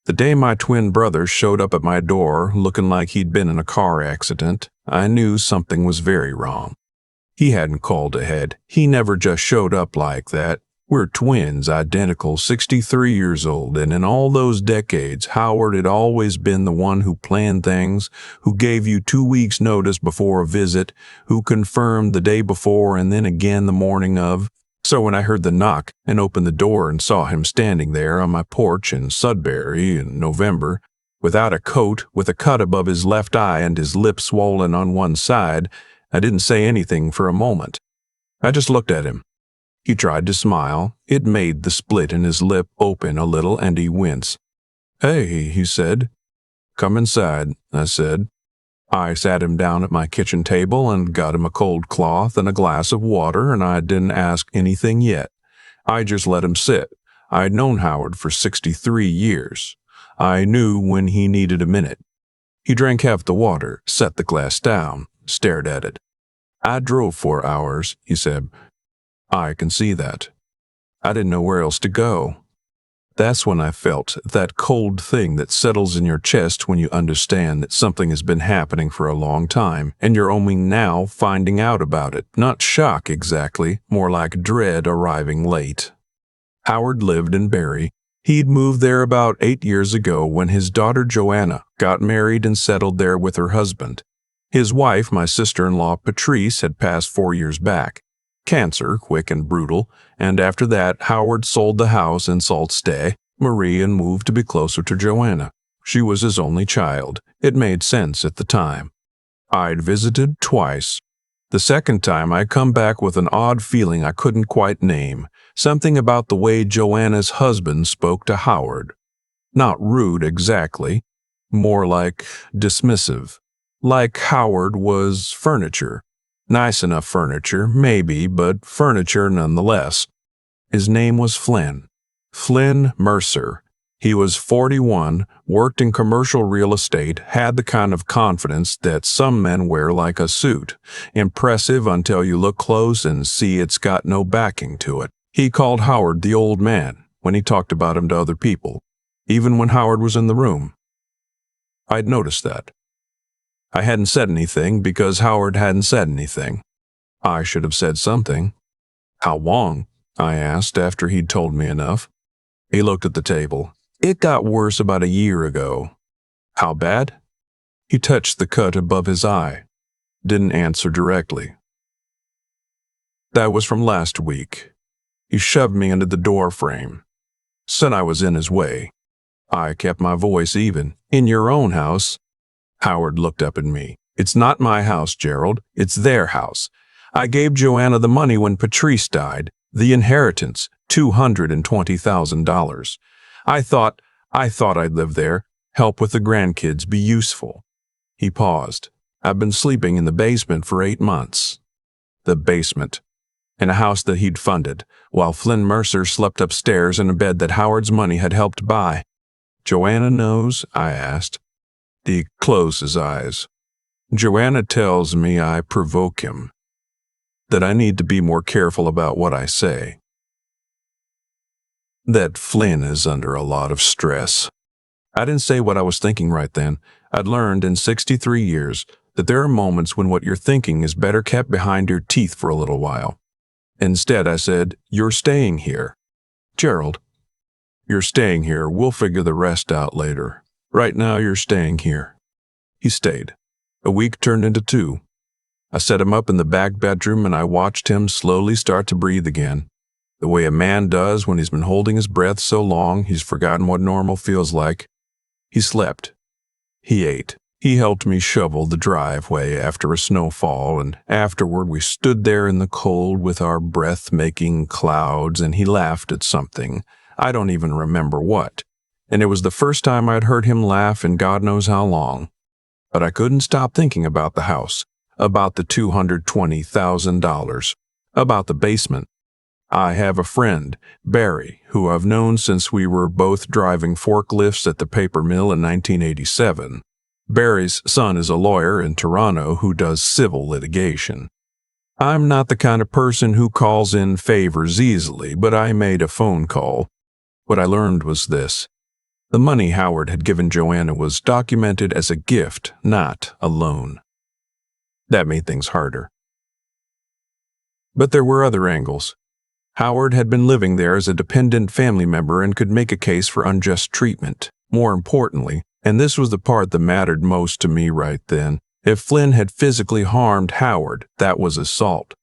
The day my twin brother showed up at my door looking like he'd been in a car accident, I knew something was very wrong. He hadn't called ahead. He never just showed up like that. We're twins, identical, 63 years old, and in all those decades, Howard had always been the one who planned things, who gave you 2 weeks' notice before a visit, who confirmed the day before and then again the morning of. So when I heard the knock and opened the door and saw him standing there on my porch in Sudbury in November, without a coat, with a cut above his left eye and his lip swollen on one side, I didn't say anything for a moment. I just looked at him. He tried to smile. It made the split in his lip open a little, and he winced. "Hey," he said. "Come inside," I said. I sat him down at my kitchen table and got him a cold cloth and a glass of water, and I didn't ask anything yet. I just let him sit. I'd known Howard for 63 years. I knew when he needed a minute. He drank half the water, set the glass down, stared at it. "I drove 4 hours," he said. "I can see that. I didn't know where else to go." That's when I felt that cold thing that settles in your chest when you understand that something has been happening for a long time, and you're only now finding out about it. Not shock exactly, more like dread arriving late. Howard lived in Barrie. He'd moved there about 8 years ago when his daughter Joanna got married and settled there with her husband. His wife, my sister-in-law Patrice, had passed 4 years back. Cancer, quick and brutal, and after that, Howard sold the house in Sault Ste. Marie and moved to be closer to Joanna. She was his only child. It made sense at the time. I'd visited twice. The second time, I come back with an odd feeling I couldn't quite name, something about the way Joanna's husband spoke to Howard. Not rude exactly, more like dismissive. Like Howard was furniture. Nice enough furniture, maybe, but furniture nonetheless. His name was Flynn. Flynn Mercer. He was 41, worked in commercial real estate, had the kind of confidence that some men wear like a suit. Impressive until you look close and see it's got no backing to it. He called Howard the old man when he talked about him to other people, even when Howard was in the room. I'd noticed that. I hadn't said anything because Howard hadn't said anything. I should have said something. "How long?" I asked after he'd told me enough. He looked at the table. "It got worse about a year ago." "How bad?" He touched the cut above his eye. Didn't answer directly. "That was from last week." He shoved me into the door frame. Said I was in his way. I kept my voice even. "In your own house." Howard looked up at me. "It's not my house, Gerald. It's their house. I gave Joanna the money when Patrice died, the inheritance, $220,000. I thought I'd live there, help with the grandkids, be useful." He paused. "I've been sleeping in the basement for 8 months. The basement. In a house that he'd funded, while Flynn Mercer slept upstairs in a bed that Howard's money had helped buy. "Joanna knows?" I asked. He closed his eyes. "Joanna tells me I provoke him, that I need to be more careful about what I say, that Flynn is under a lot of stress." I didn't say what I was thinking right then. I'd learned in 63 years that there are moments when what you're thinking is better kept behind your teeth for a little while. Instead, I said, "You're staying here." "Gerald, you're staying here. We'll figure the rest out later. Right now, you're staying here." He stayed. A week turned into 2. I set him up in the back bedroom and I watched him slowly start to breathe again, the way a man does when he's been holding his breath so long he's forgotten what normal feels like. He slept. He ate. He helped me shovel the driveway after a snowfall, and afterward we stood there in the cold with our breath-making clouds, and he laughed at something. I don't even remember what. And it was the first time I'd heard him laugh in God knows how long. But I couldn't stop thinking about the house, about the $220,000, about the basement. I have a friend, Barry, who I've known since we were both driving forklifts at the paper mill in 1987. Barry's son is a lawyer in Toronto who does civil litigation. I'm not the kind of person who calls in favors easily, but I made a phone call. What I learned was this. The money Howard had given Joanna was documented as a gift, not a loan. That made things harder. But there were other angles. Howard had been living there as a dependent family member and could make a case for unjust treatment. More importantly, and this was the part that mattered most to me right then, if Flynn had physically harmed Howard, that was assault.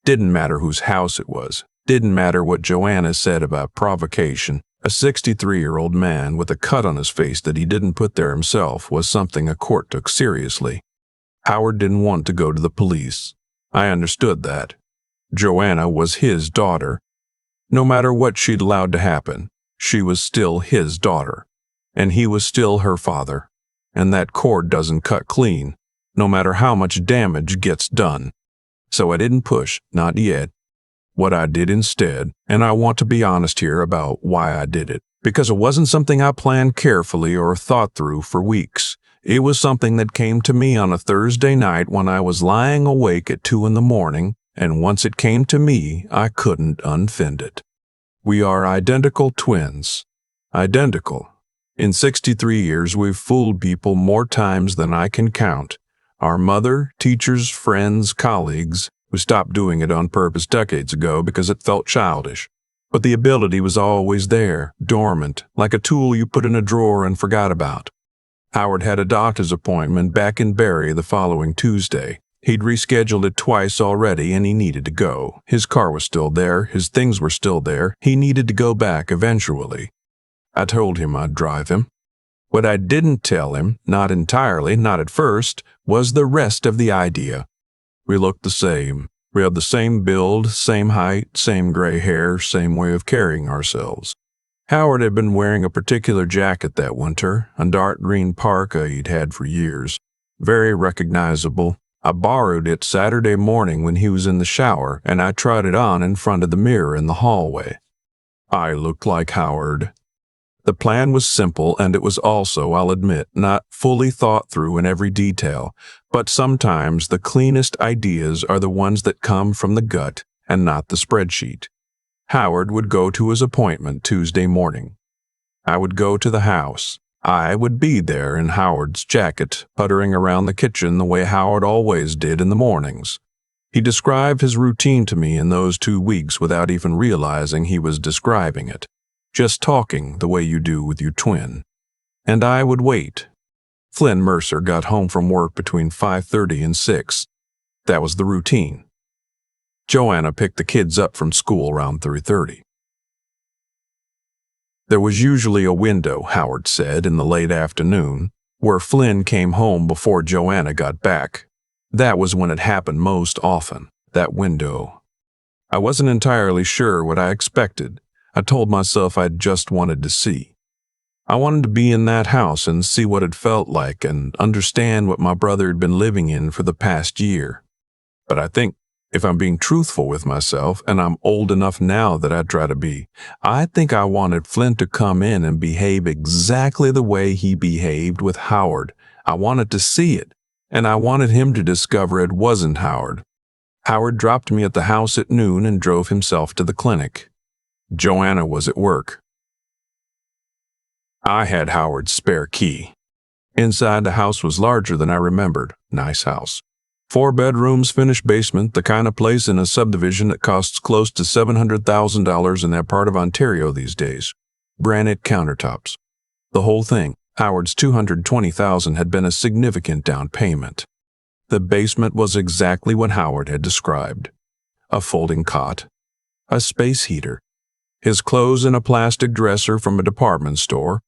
Didn't matter whose house it was. Didn't matter what Joanna said about provocation. A 63-year-old man with a cut on his face that he didn't put there himself was something a court took seriously. Howard didn't want to go to the police. I understood that. Joanna was his daughter. No matter what she'd allowed to happen, she was still his daughter. And he was still her father. And that cord doesn't cut clean, no matter how much damage gets done. So I didn't push, not yet. What I did instead, and I want to be honest here about why I did it, because it wasn't something I planned carefully or thought through for weeks. It was something that came to me on a Thursday night when I was lying awake at 2 a.m, and once it came to me, I couldn't unfend it. We are identical twins. Identical. In 63 years, we've fooled people more times than I can count. Our mother, teachers, friends, colleagues. We stopped doing it on purpose decades ago because it felt childish. But the ability was always there, dormant, like a tool you put in a drawer and forgot about. Howard had a doctor's appointment back in Barrie the following Tuesday. He'd rescheduled it twice already and he needed to go. His car was still there, his things were still there. He needed to go back eventually. I told him I'd drive him. What I didn't tell him, not entirely, not at first, was the rest of the idea. We looked the same. We had the same build, same height, same gray hair, same way of carrying ourselves. Howard had been wearing a particular jacket that winter, a dark green parka he'd had for years. Very recognizable. I borrowed it Saturday morning when he was in the shower, and I tried it on in front of the mirror in the hallway. I looked like Howard. The plan was simple, and it was also, I'll admit, not fully thought through in every detail, but sometimes the cleanest ideas are the ones that come from the gut and not the spreadsheet. Howard would go to his appointment Tuesday morning. I would go to the house. I would be there in Howard's jacket, puttering around the kitchen the way Howard always did in the mornings. He described his routine to me in those 2 weeks without even realizing he was describing it. Just talking the way you do with your twin. And I would wait. Flynn Mercer got home from work between 5:30 and 6. That was the routine. Joanna picked the kids up from school around 3:30. There was usually a window, Howard said, in the late afternoon, where Flynn came home before Joanna got back. That was when it happened most often, that window. I wasn't entirely sure what I expected. I told myself I just wanted to see. I wanted to be in that house and see what it felt like and understand what my brother had been living in for the past year. But I think, if I'm being truthful with myself, and I'm old enough now that I try to be, I think I wanted Flynn to come in and behave exactly the way he behaved with Howard. I wanted to see it, and I wanted him to discover it wasn't Howard. Howard dropped me at the house at noon and drove himself to the clinic. Joanna was at work. I had Howard's spare key. Inside, the house was larger than I remembered. Nice house. 4 bedrooms, finished basement, the kind of place in a subdivision that costs close to $700,000 in that part of Ontario these days. Granite countertops. The whole thing, Howard's $220,000 had been a significant down payment. The basement was exactly what Howard had described. A folding cot. A space heater. His clothes in a plastic dresser from a department store.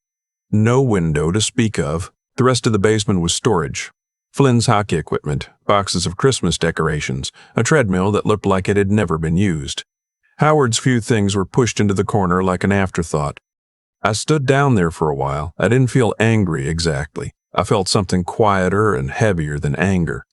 No window to speak of. The rest of the basement was storage. Flynn's hockey equipment, boxes of Christmas decorations, a treadmill that looked like it had never been used. Howard's few things were pushed into the corner like an afterthought. I stood down there for a while. I didn't feel angry exactly. I felt something quieter and heavier than anger.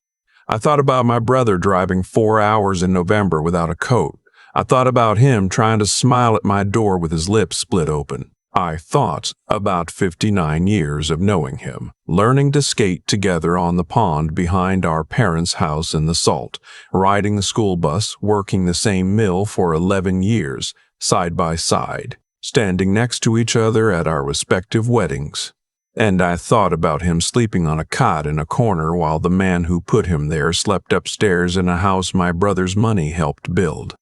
I thought about my brother driving 4 hours in November without a coat. I thought about him trying to smile at my door with his lips split open. I thought about 59 years of knowing him, learning to skate together on the pond behind our parents' house in the Salt, riding the school bus, working the same mill for 11 years, side by side, standing next to each other at our respective weddings. And I thought about him sleeping on a cot in a corner while the man who put him there slept upstairs in a house my brother's money helped build.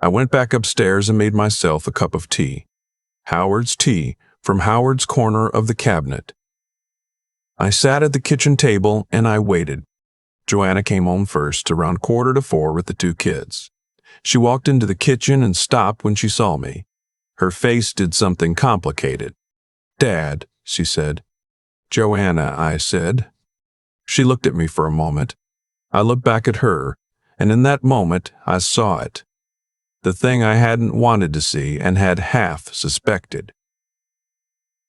I went back upstairs and made myself a cup of tea. Howard's tea from Howard's corner of the cabinet. I sat at the kitchen table and I waited. Joanna came home first, around 3:45 with the 2 kids. She walked into the kitchen and stopped when she saw me. Her face did something complicated. "Dad," she said. "Joanna," I said. She looked at me for a moment. I looked back at her, and in that moment I saw it. The thing I hadn't wanted to see and had half suspected.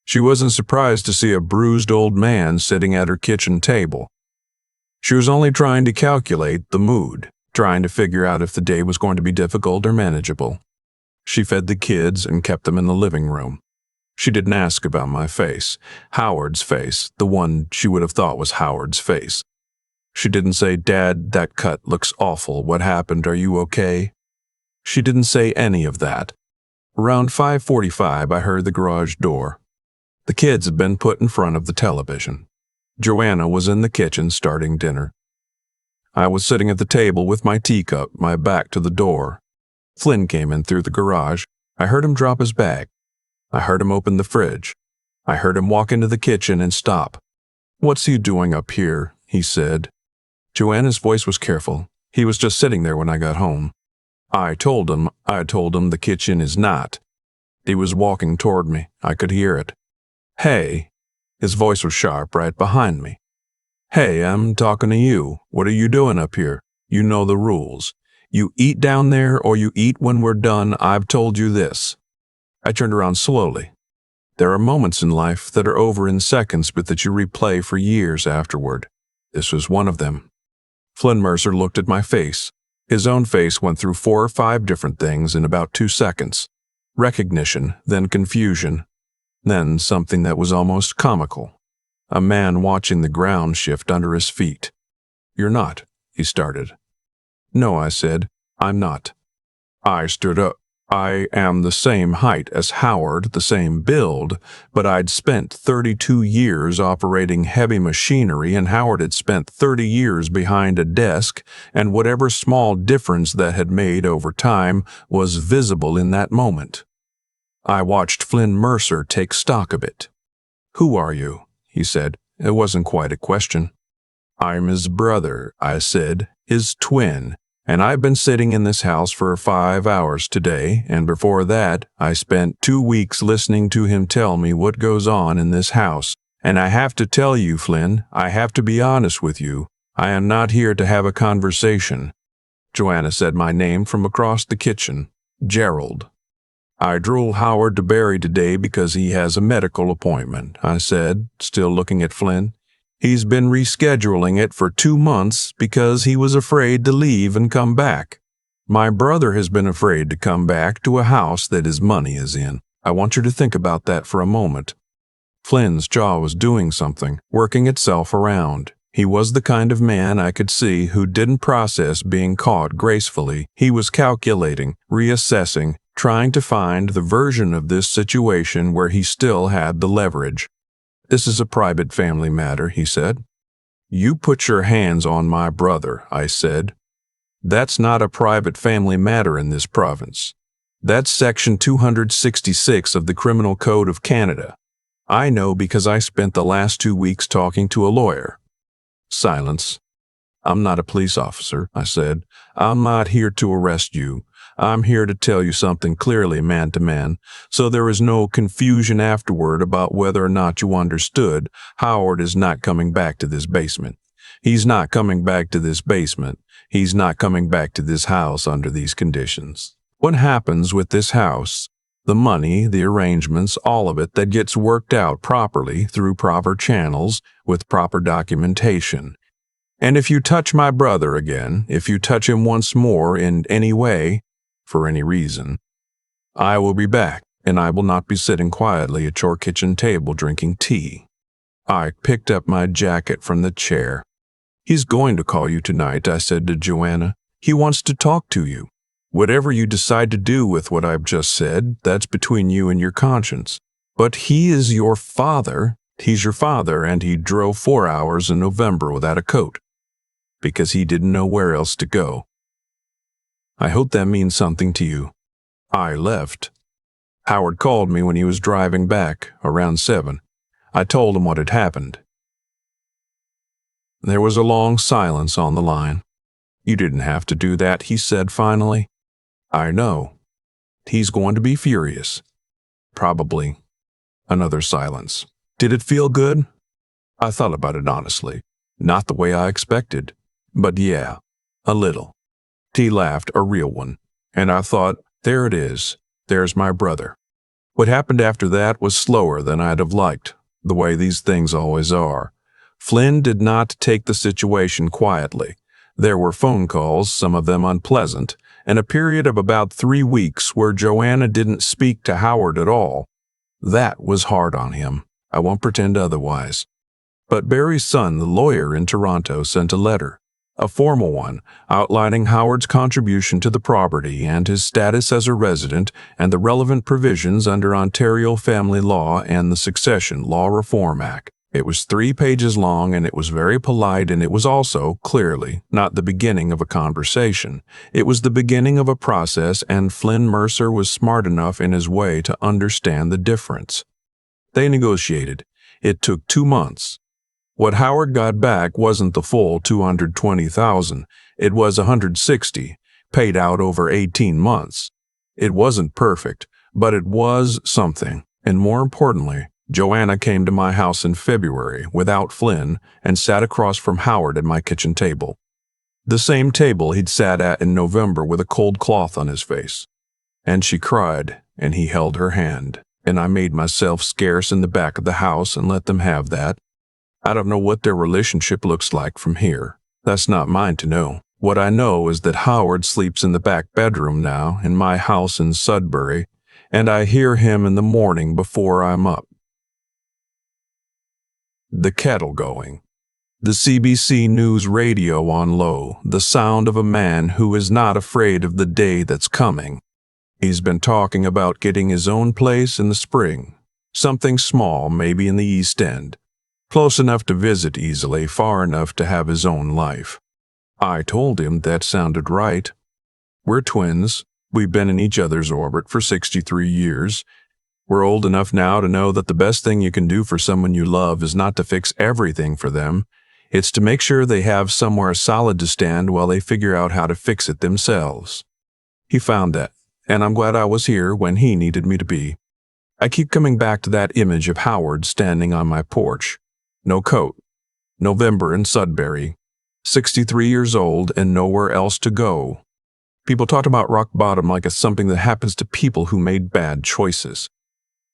She wasn't surprised to see a bruised old man sitting at her kitchen table. She was only trying to calculate the mood, trying to figure out if the day was going to be difficult or manageable. She fed the kids and kept them in the living room. She didn't ask about my face, Howard's face, the one she would have thought was Howard's face. She didn't say, "Dad, that cut looks awful. What happened? Are you okay?" She didn't say any of that. Around 5:45, I heard the garage door. The kids had been put in front of the television. Joanna was in the kitchen starting dinner. I was sitting at the table with my teacup, my back to the door. Flynn came in through the garage. I heard him drop his bag. I heard him open the fridge. I heard him walk into the kitchen and stop. "What's he doing up here?" he said. Joanna's voice was careful. "He was just sitting there when I got home." I told him the kitchen is not. He was walking toward me. I could hear it. "Hey." His voice was sharp right behind me. "Hey, I'm talking to you. What are you doing up here? You know the rules. You eat down there or you eat when we're done. I've told you this." I turned around slowly. There are moments in life that are over in seconds but that you replay for years afterward. This was one of them. Flynn Mercer looked at my face. His own face went through 4 or 5 different things in about 2 seconds. Recognition, then confusion, then something that was almost comical. A man watching the ground shift under his feet. "You're not," he started. "No," I said, "I'm not." I stood up. I am the same height as Howard, the same build, but I'd spent 32 years operating heavy machinery and Howard had spent 30 years behind a desk, and whatever small difference that had made over time was visible in that moment. I watched Flynn Mercer take stock of it. "Who are you?" he said. It wasn't quite a question. "I'm his brother," I said, "his twin. And I've been sitting in this house for 5 hours today, and before that, I spent 2 weeks listening to him tell me what goes on in this house. And I have to tell you, Flynn, I have to be honest with you. I am not here to have a conversation." Joanna said my name from across the kitchen. "Gerald." "I drove Howard to Barry today because he has a medical appointment," I said, still looking at Flynn. "He's been rescheduling it for 2 months because he was afraid to leave and come back. My brother has been afraid to come back to a house that his money is in. I want you to think about that for a moment." Flynn's jaw was doing something, working itself around. He was the kind of man I could see who didn't process being caught gracefully. He was calculating, reassessing, trying to find the version of this situation where he still had the leverage. "This is a private family matter," he said. "You put your hands on my brother," I said. "That's not a private family matter in this province. That's Section 266 of the Criminal Code of Canada. I know because I spent the last 2 weeks talking to a lawyer." Silence. "I'm not a police officer," I said. "I'm not here to arrest you. I'm here to tell you something clearly, man to man, so there is no confusion afterward about whether or not you understood. Howard is not coming back to this basement. He's not coming back to this basement. He's not coming back to this house under these conditions. What happens with this house, the money, the arrangements, all of it that gets worked out properly through proper channels with proper documentation. And if you touch my brother again, if you touch him once more in any way, for any reason, I will be back, and I will not be sitting quietly at your kitchen table drinking tea." I picked up my jacket from the chair. "He's going to call you tonight," I said to Joanna. "He wants to talk to you." Whatever you decide to do with what I've just said, that's between you and your conscience. But he is your father. He's your father, and he drove 4 hours in November without a coat because he didn't know where else to go. I hope that means something to you. I left. Howard called me when he was driving back, around 7. I told him what had happened. There was a long silence on the line. You didn't have to do that, he said finally. I know. He's going to be furious. Probably. Another silence. Did it feel good? I thought about it honestly. Not the way I expected. But yeah, a little. He laughed, a real one. And I thought, there it is. There's my brother. What happened after that was slower than I'd have liked, the way these things always are. Flynn did not take the situation quietly. There were phone calls, some of them unpleasant, and a period of about 3 weeks where Joanna didn't speak to Howard at all. That was hard on him. I won't pretend otherwise. But Barry's son, the lawyer in Toronto, sent a letter, a formal one, outlining Howard's contribution to the property and his status as a resident and the relevant provisions under Ontario family law and the Succession Law Reform Act. It was 3 pages long, and it was very polite, and it was also, clearly, not the beginning of a conversation. It was the beginning of a process, and Flynn Mercer was smart enough in his way to understand the difference. They negotiated. It took 2 months. What Howard got back wasn't the full $220,000. It was $160,000, paid out over 18 months. It wasn't perfect, but it was something, and more importantly, Joanna came to my house in February without Flynn and sat across from Howard at my kitchen table. The same table he'd sat at in November with a cold cloth on his face. And she cried, and he held her hand, and I made myself scarce in the back of the house and let them have that. I don't know what their relationship looks like from here. That's not mine to know. What I know is that Howard sleeps in the back bedroom now in my house in Sudbury, and I hear him in the morning before I'm up. The kettle going. The CBC News radio on low, the sound of a man who is not afraid of the day that's coming. He's been talking about getting his own place in the spring, something small, maybe in the East End, close enough to visit easily, far enough to have his own life. I told him that sounded right. We're twins. We've been in each other's orbit for 63 years. We're old enough now to know that the best thing you can do for someone you love is not to fix everything for them. It's to make sure they have somewhere solid to stand while they figure out how to fix it themselves. He found that, and I'm glad I was here when he needed me to be. I keep coming back to that image of Howard standing on my porch. No coat. November in Sudbury. 63 years old and nowhere else to go. People talk about rock bottom like it's something that happens to people who made bad choices.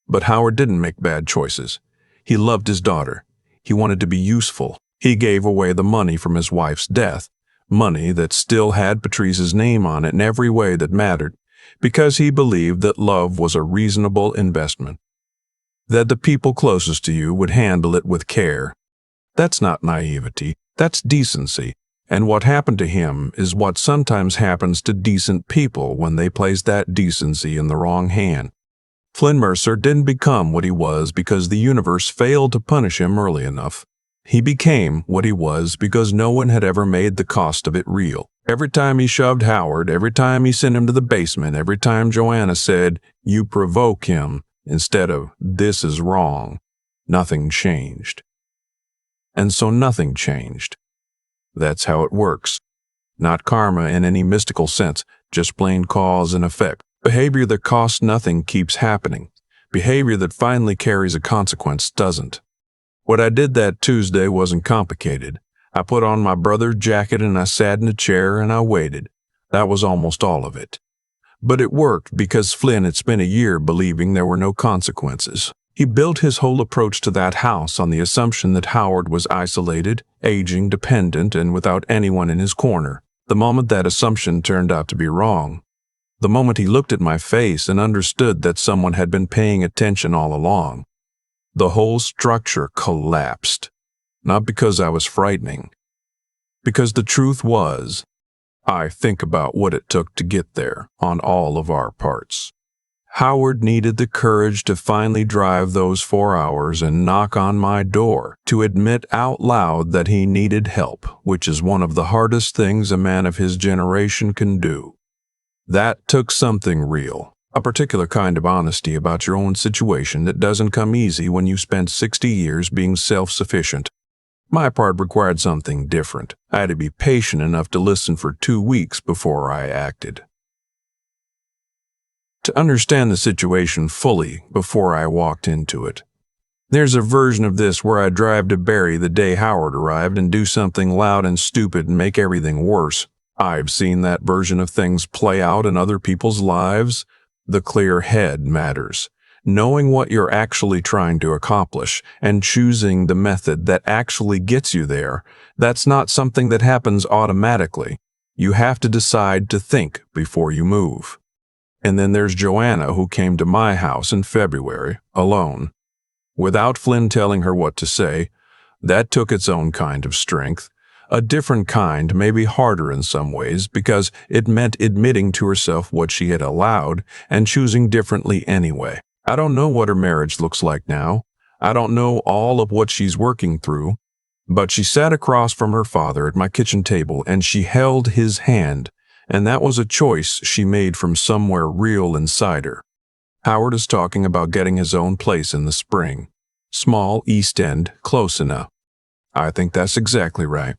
But Howard didn't make bad choices. He loved his daughter. He wanted to be useful. He gave away the money from his wife's death, money that still had Patrice's name on it in every way that mattered, because he believed that love was a reasonable investment, that the people closest to you would handle it with care. That's not naivety, that's decency, and what happened to him is what sometimes happens to decent people when they place that decency in the wrong hand. Flynn Mercer didn't become what he was because the universe failed to punish him early enough. He became what he was because no one had ever made the cost of it real. Every time he shoved Howard, every time he sent him to the basement, every time Joanna said, "You provoke him," instead of, "This is wrong," nothing changed. And so nothing changed. That's how it works. Not karma in any mystical sense, just plain cause and effect. Behavior that costs nothing keeps happening. Behavior that finally carries a consequence doesn't. What I did that Tuesday wasn't complicated. I put on my brother's jacket and I sat in a chair and I waited. That was almost all of it. But it worked because Flynn had spent a year believing there were no consequences. He built his whole approach to that house on the assumption that Howard was isolated, aging, dependent, and without anyone in his corner. The moment that assumption turned out to be wrong, the moment he looked at my face and understood that someone had been paying attention all along, the whole structure collapsed. Not because I was frightening. Because the truth was, I think about what it took to get there on all of our parts. Howard needed the courage to finally drive those 4 hours and knock on my door, to admit out loud that he needed help, which is one of the hardest things a man of his generation can do. That took something real, a particular kind of honesty about your own situation that doesn't come easy when you spent 60 years being self-sufficient. My part required something different. I had to be patient enough to listen for 2 weeks before I acted. To understand the situation fully before I walked into it. There's a version of this where I drive to Barry the day Howard arrived and do something loud and stupid and make everything worse. I've seen that version of things play out in other people's lives. The clear head matters. Knowing what you're actually trying to accomplish and choosing the method that actually gets you there, that's not something that happens automatically. You have to decide to think before you move. And then there's Joanna, who came to my house in February, alone. Without Flynn telling her what to say, that took its own kind of strength. A different kind, maybe harder in some ways, because it meant admitting to herself what she had allowed and choosing differently anyway. I don't know what her marriage looks like now. I don't know all of what she's working through. But she sat across from her father at my kitchen table and she held his hand, and that was a choice she made from somewhere real inside her. Howard is talking about getting his own place in the spring. Small East End, close enough. I think that's exactly right.